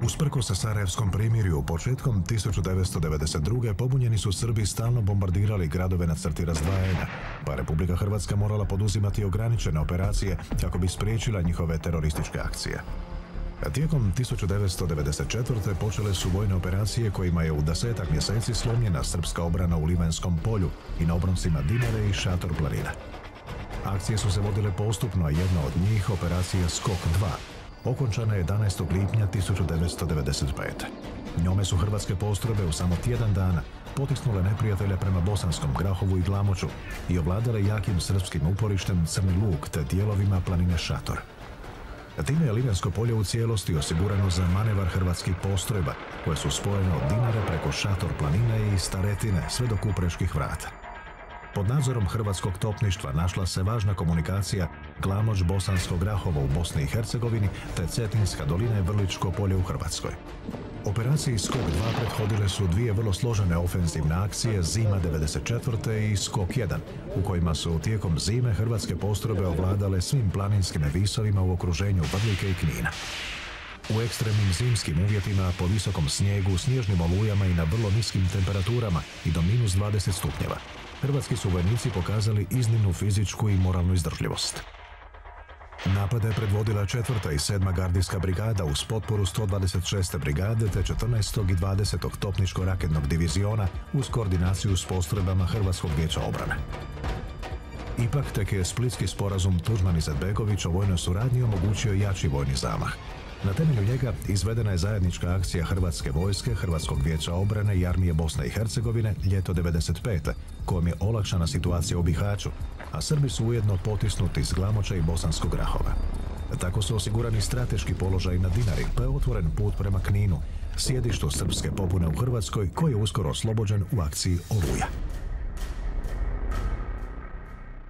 Usprkos Sarajevskom primirju, početkom 1992. pobunjeni su Srbi stalno bombardirali gradove na crti razdvajanja, pa Republika Hrvatska morala poduzimati ograničene operacije kako bi spriječila njihove terorističke akcije. Tijekom 1994. počele su vojne operacije kojima je u 10-ak mjeseci slomljena srpska obrana u Livanjskom polju i na obroncima Dinare i Šator planine. Akcije su se vodile postupno, a jedna od njih, operacija Skok 2, okončana je 11. lipnja 1995. Njome su hrvatske postrojbe u samo tjedan dana potisnule neprijatelja prema Bosanskom Grahovu i Glamoču i ovladale jakim srpskim uporištem Crni Lug te dijelovima planine Šator. Time je Livanjsko polje u cijelosti osigurano za manevar hrvatskih postrojba koje su spojene od Dinare preko Šator planine i Staretine sve do Kupreških vrata. Pod nadzorom hrvatskog topništva našla se važna komunikacija Glamoč-Bosansko Grahovo u Bosni i Hercegovini te Cetinska dolina i Vrličko polje u Hrvatskoj. Operaciji Skok 2 prethodile su dvije vrlo složene ofenzivne akcije Zima 94. i Skok 1, u kojima su tijekom zime hrvatske postrojbe ovladale svim planinskim visovima u okruženju Vrlike i Knina. U ekstremnim zimskim uvjetima, po visokom snijegu, snježnim olujama i na vrlo niskim temperaturama i do -20 stupnjeva, hrvatski su vojnici pokazali iznimnu fizičku i moralnu izdržljivost. Napade je predvodila 4. i 7. gardijska brigada uz potporu 126. brigade te 14. i 20. topničko-raketnog diviziona uz koordinaciju s postrojbama Hrvatskog vijeća obrane. Ipak tek je Splitski sporazum Tuđman-Izetbegović o vojnoj suradnji omogućio jači vojni zamah. Na temelju njega izvedena je zajednička akcija Hrvatske vojske, Hrvatskog vijeća obrane i armije Bosne i Hercegovine ljeto 95. kojom je olakšana situacija u Bihaću, a Srbi su ujedno potisnuti iz Glamoča i Bosanskog Grahova. Tako su osigurani strateški položaj na Dinari, pa je otvoren put prema Kninu, sjedištu srpske pobune u Hrvatskoj, koji je uskoro oslobođen u akciji Oluja.